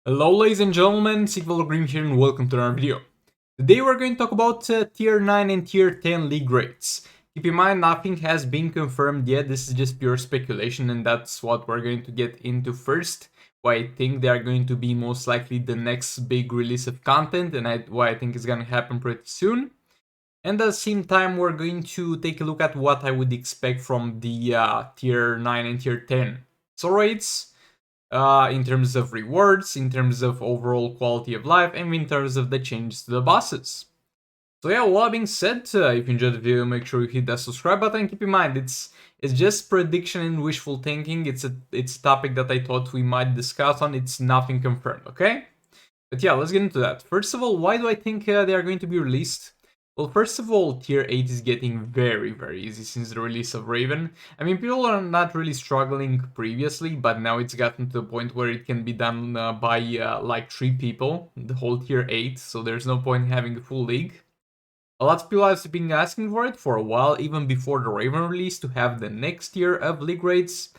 Hello ladies and gentlemen, Green here and welcome to another video. Today we're going to talk about tier 9 and tier 10 league rates. Keep in mind nothing has been confirmed yet, this is just pure speculation and that's what we're going to get into first. Why I think they are going to be most likely the next big release of content and why I think is going to happen pretty soon. And at the same time we're going to take a look at what I would expect from the tier 9 and tier 10 soul rates. In terms of rewards, in terms of overall quality of life, and in terms of the changes to the bosses. So yeah, all that being said, if you enjoyed the video, make sure you hit that subscribe button. Keep in mind, it's just prediction and wishful thinking. It's a topic that I thought we might discuss on. It's nothing confirmed, okay? But yeah, let's get into that. First of all, why do I think they are going to be released? Well, first of all, tier 8 is getting very easy since the release of Raven. I mean, people are not really struggling previously, but now it's gotten to the point where it can be done by like 3 people, the whole tier 8, so there's no point in having a full league. A lot of people have been asking for it for a while, even before the Raven release, to have the next tier of league rates.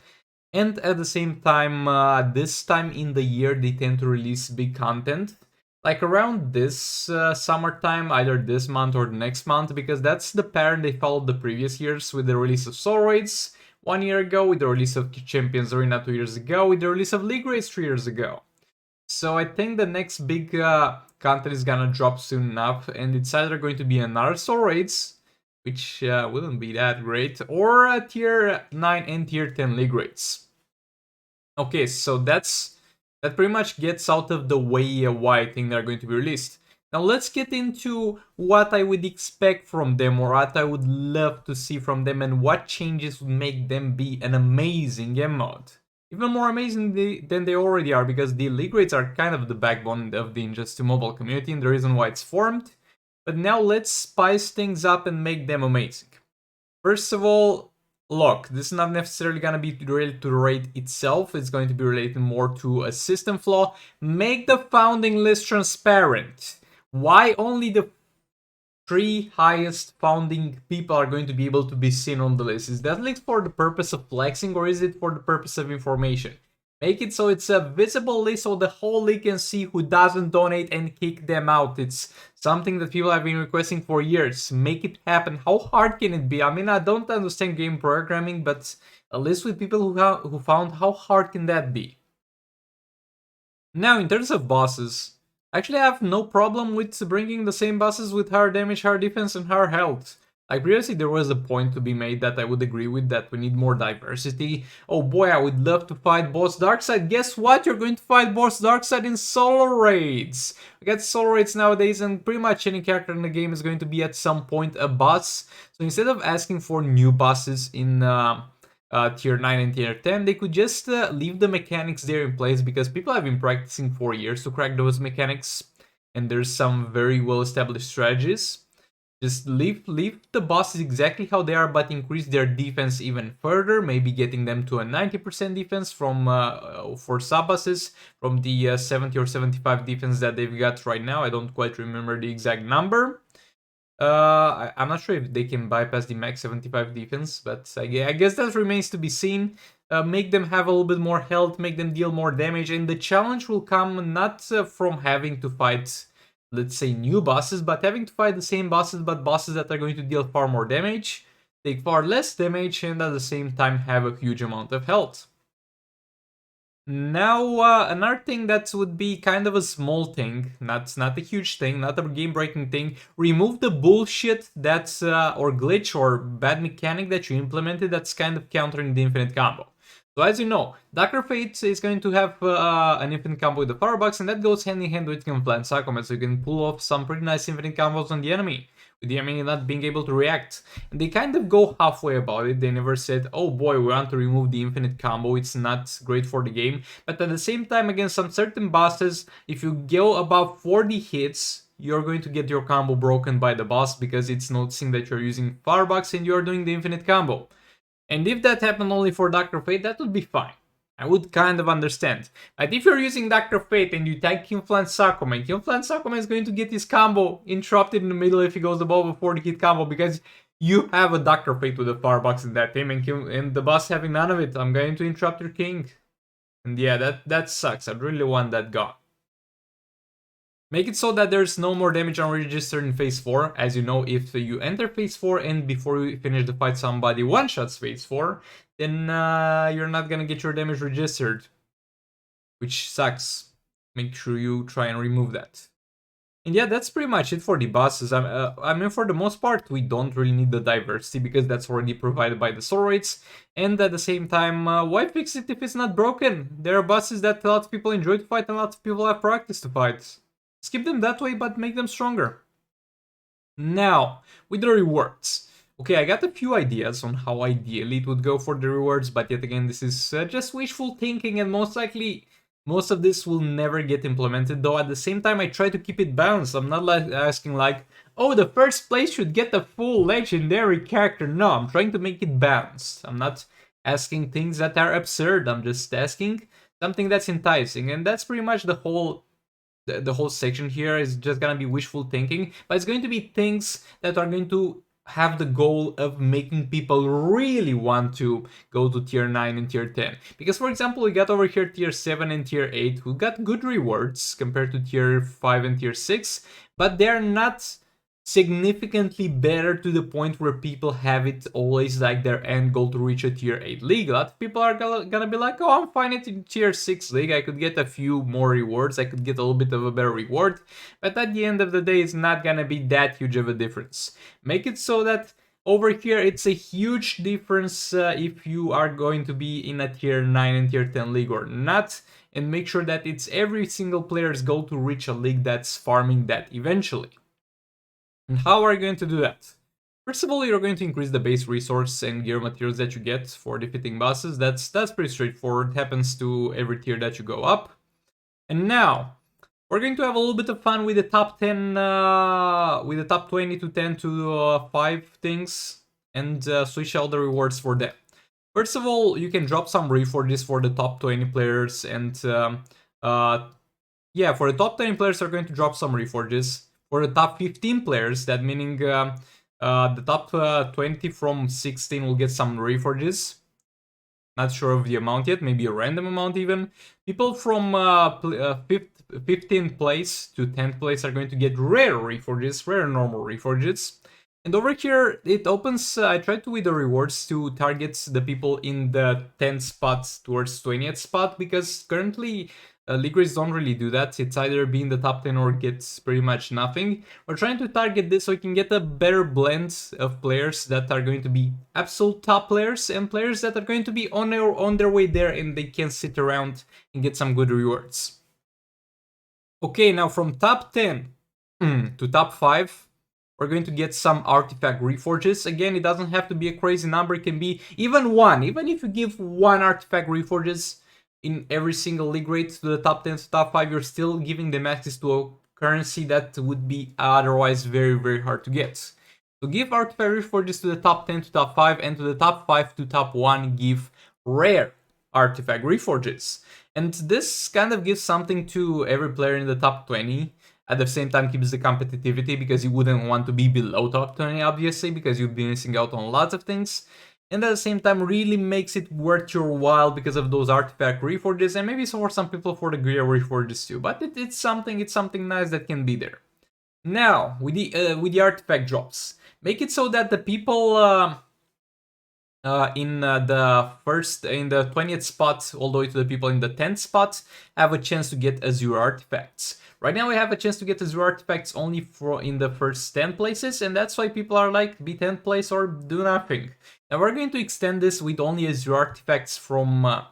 And at the same time, this time in the year, they tend to release big content. Like around this summertime, either this month or the next month, because that's the pattern they followed the previous years with the release of Soul Raids 1 year ago, with the release of Champions Arena 2 years ago, with the release of League Raids 3 years ago. So I think the next big content is gonna drop soon enough, and it's either going to be another Soul Raids, which wouldn't be that great, or a tier 9 and tier 10 League Raids. Okay, so that pretty much gets out of the way why I think they're going to be released. Now let's get into what I would expect from them, or what I would love to see from them, and what changes would make them be an amazing game mod. Even more amazing than they already are, because the league rates are kind of the backbone of the Injustice 2 mobile community and the reason why it's formed. But now let's spice things up and make them amazing. First of all, look, this is not necessarily going to be related to the raid itself, it's going to be related more to a system flaw. Make the founding list transparent. Why only the 3 highest founding people are going to be able to be seen on the list? Is that list for the purpose of flexing, or is it for the purpose of information? Make it so it's a visible list so the whole league can see who doesn't donate and kick them out. It's something that people have been requesting for years. Make it happen. How hard can it be? I mean, I don't understand game programming, but a list with people who found, how hard can that be? Now, in terms of bosses, actually I have no problem with bringing the same bosses with higher damage, higher defense, and higher health. Like previously there was a point to be made that I would agree with, that we need more diversity. Oh boy, I would love to fight Boss Darkseid. Guess what? You're going to fight Boss Darkseid in solo raids. We get solo raids nowadays, and pretty much any character in the game is going to be at some point a boss. So instead of asking for new bosses in tier 9 and tier 10, they could just leave the mechanics there in place, because people have been practicing for years to crack those mechanics, and there's some very well established strategies. Just leave the bosses exactly how they are, but increase their defense even further, maybe getting them to a 90% defense from for sub-bosses, from the 70 or 75 defense that they've got right now. I don't quite remember the exact number. I'm not sure if they can bypass the max 75 defense, but I guess that remains to be seen. Make them have a little bit more health, make them deal more damage, and the challenge will come not from having to fight, let's say, new bosses, but having to fight the same bosses, but bosses that are going to deal far more damage, take far less damage, and at the same time have a huge amount of health. Now, another thing that would be kind of a small thing, not a huge thing, not a game-breaking thing, remove the bullshit that's, or glitch or bad mechanic that you implemented that's kind of countering the infinite combo. So as you know, Dr. Fate is going to have an infinite combo with the Firebox, and that goes hand in hand with Confluent Sacrament, so you can pull off some pretty nice infinite combos on the enemy, with the enemy not being able to react. And they kind of go halfway about it. They never said, oh boy, we want to remove the infinite combo, it's not great for the game. But at the same time, against some certain bosses, if you go above 40 hits, you're going to get your combo broken by the boss, because it's noticing that you're using Firebox and you're doing the infinite combo. And if that happened only for Dr. Fate, that would be fine. I would kind of understand. But if you're using Dr. Fate and you tag Influent Sakuma is going to get his combo interrupted in the middle if he goes above a 40 hit combo, because you have a Dr. Fate with a Firebox in that team, and the boss having none of it. I'm going to interrupt your king. And yeah, that sucks. I really want that gone. Make it so that there's no more damage unregistered in phase 4. As you know, if you enter phase 4 and before you finish the fight somebody one-shots phase 4, then you're not gonna get your damage registered, which sucks. Make sure you try and remove that. And yeah, that's pretty much it for the bosses. I mean, for the most part, we don't really need the diversity because that's already provided by the Soroids. And at the same time, why fix it if it's not broken? There are bosses that a lot of people enjoy to fight and a lot of people have practice to fight. Skip them that way, but make them stronger. Now, with the rewards. Okay, I got a few ideas on how ideally it would go for the rewards, but yet again, this is just wishful thinking, and most likely, most of this will never get implemented, though at the same time, I try to keep it balanced. I'm not asking like, oh, the first place should get a full legendary character. No, I'm trying to make it balanced. I'm not asking things that are absurd. I'm just asking something that's enticing, and that's pretty much the whole section here is just gonna be wishful thinking, but it's going to be things that are going to have the goal of making people really want to go to tier 9 and tier 10. Because for example, we got over here tier 7 and tier 8 who got good rewards compared to tier 5 and tier 6, but they're not significantly better to the point where people have it always like their end goal to reach a tier 8 league. A lot of people are gonna be like, oh, I'm fine in tier 6 league, I could get a few more rewards, I could get a little bit of a better reward, but at the end of the day, it's not gonna be that huge of a difference. Make it so that over here, it's a huge difference if you are going to be in a tier 9 and tier 10 league or not, and make sure that it's every single player's goal to reach a league that's farming that eventually. And how are you going to do that? First of all, you're going to increase the base resource and gear materials that you get for defeating bosses. That's pretty straightforward. It happens to every tier that you go up. And now, we're going to have a little bit of fun with the top 10, with the top 20 to 10 to 5 things, and switch out the rewards for them. First of all, you can drop some reforges for the top 20 players, and yeah, for the top 20 players, are going to drop some reforges. For the top 15 players, that meaning the top 20 from 16 will get some reforges. Not sure of the amount yet, maybe a random amount even. People from 15th place to 10th place are going to get rare reforges, rare normal reforges. And over here, it opens, I tried to with the rewards to target the people in the 10th spot towards 20th spot, because currently league races don't really do that. It's either be in the top 10 or gets pretty much nothing. We're trying to target this so we can get a better blend of players that are going to be absolute top players and players that are going to be on their way there and they can sit around and get some good rewards. Okay, now from top 10 to top 5, we're going to get some artifact reforges. Again, it doesn't have to be a crazy number. It can be even one. Even if you give one artifact reforges in every single league rate to the top 10 to top 5, you're still giving them access to a currency that would be otherwise very, very hard to get. So give artifact reforges to the top 10 to top 5, and to the top 5 to top 1, give rare artifact reforges. And this kind of gives something to every player in the top 20. At the same time, keeps the competitivity, because you wouldn't want to be below top 20, obviously, because you'd be missing out on lots of things. And at the same time, really makes it worth your while because of those artifact reforges, and maybe for some people for the gear reforges too. But it's something nice that can be there. Now, with the artifact drops, make it so that the people in the 20th spot all the way to the people in the 10th spot have a chance to get Azure artifacts. Right now we have a chance to get Azure artifacts only in the first 10 places, and that's why people are like, be 10th place or do nothing. Now we're going to extend this with only Azure artifacts from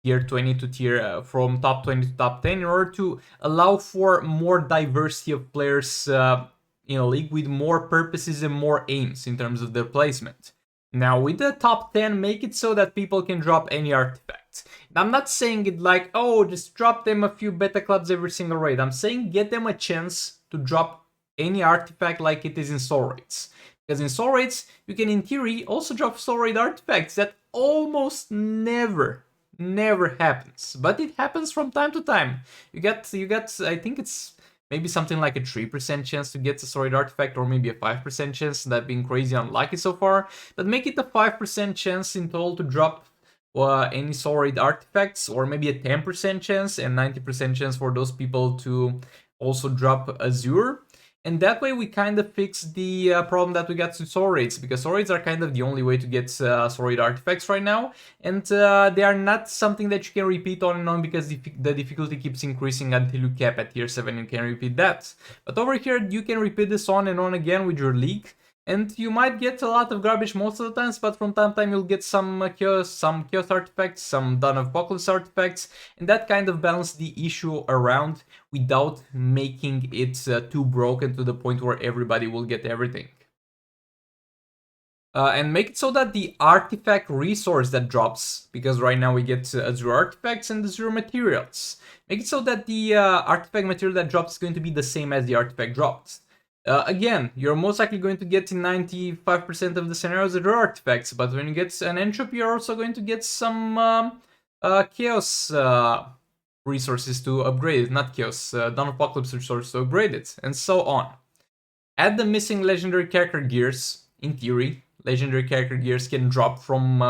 tier 20 to from top 20 to top 10, in order to allow for more diversity of players in a league with more purposes and more aims in terms of their placement. Now with the top 10, make it so that people can drop any artifact. I'm not saying it like, oh, just drop them a few beta clubs every single raid. I'm saying get them a chance to drop any artifact like it is in soul raids. Because in soul raids, you can in theory also drop soul raid artifacts. That almost never happens. But it happens from time to time. You got I think it's maybe something like a 3% chance to get a soul raid artifact, or maybe a 5% chance, that being crazy unlucky so far. But make it a 5% chance in total to drop any soul raid artifacts, or maybe a 10% chance and 90% chance for those people to also drop Azure. And that way we kind of fix the problem that we got to soul raids, because soul raids are kind of the only way to get soul raid artifacts right now, and they are not something that you can repeat on and on, because the difficulty keeps increasing until you cap at tier 7 and you can repeat that. But over here you can repeat this on and on again with your league, and you might get a lot of garbage most of the times, but from time to time you'll get some chaos artifacts, some Dawn of Apocalypse artifacts, and that kind of balance the issue around without making it too broken to the point where everybody will get everything. And make it so that the artifact resource that drops, because right now we get Azure artifacts and Azure materials, make it so that the artifact material that drops is going to be the same as the artifact dropped. Again, you're most likely going to get in 95% of the scenarios Azure artifacts, but when you get an entropy, you're also going to get some chaos resources to upgrade it, not chaos, Dawn of Apocalypse resources to upgrade it, and so on. Add the missing legendary character gears. In theory, legendary character gears can drop from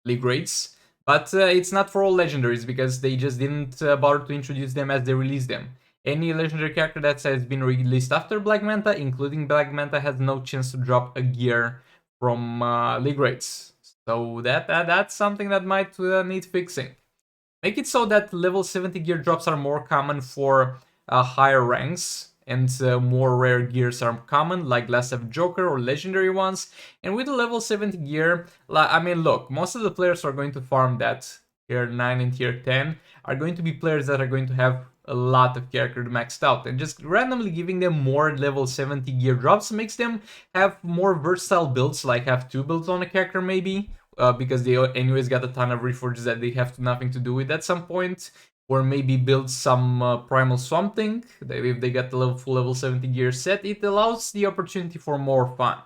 league raids, but it's not for all legendaries, because they just didn't bother to introduce them as they released them. Any legendary character that has been released after Black Manta, including Black Manta, has no chance to drop a gear from league raids. So that's something that might need fixing. Make it so that level 70 gear drops are more common for higher ranks, and more rare gears are common, like Last of Joker or legendary ones. And with the level 70 gear, I mean, look, most of the players who are going to farm that tier 9 and tier 10 are going to be players that are going to have a lot of character maxed out, and just randomly giving them more level 70 gear drops makes them have more versatile builds, like have 2 builds on a character maybe, because they anyways got a ton of reforges that they have nothing to do with at some point, or maybe build some primal swamp thing. If they got the full level 70 gear set, it allows the opportunity for more fun.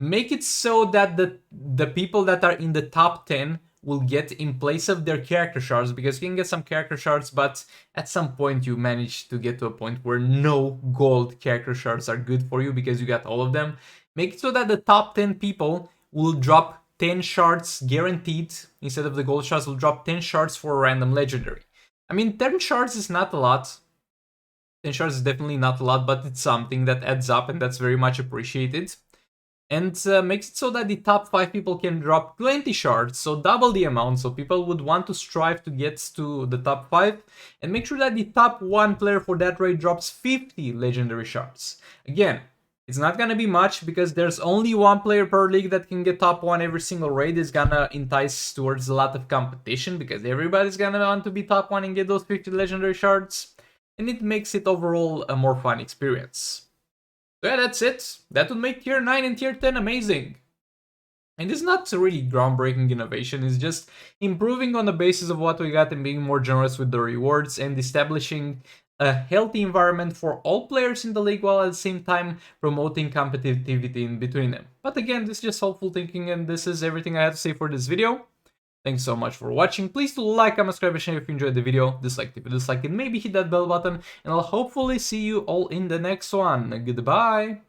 Make it so that the people that are in the top 10 will get in place of their character shards, because you can get some character shards, but at some point you manage to get to a point where no gold character shards are good for you because you got all of them. Make it so that the top 10 people will drop 10 shards guaranteed. Instead of the gold shards, will drop 10 shards for a random legendary. I mean, 10 shards is not a lot. 10 shards is definitely not a lot, but it's something that adds up, and that's very much appreciated. And makes it so that the top 5 people can drop 20 shards, so double the amount, so people would want to strive to get to the top 5, and make sure that the top 1 player for that raid drops 50 legendary shards. Again, it's not gonna be much, because there's only 1 player per league that can get top 1 every single raid. Is gonna entice towards a lot of competition, because everybody's gonna want to be top 1 and get those 50 legendary shards, and it makes it overall a more fun experience. So yeah, that's it. That would make tier 9 and tier 10 amazing. And it's not really groundbreaking innovation, it's just improving on the basis of what we got and being more generous with the rewards and establishing a healthy environment for all players in the league, while at the same time promoting competitivity in between them. But again, this is just hopeful thinking, and this is everything I have to say for this video. Thanks so much for watching. Please do like, comment, subscribe, and share if you enjoyed the video. Dislike if you disliked it, maybe hit that bell button, and I'll hopefully see you all in the next one. Goodbye!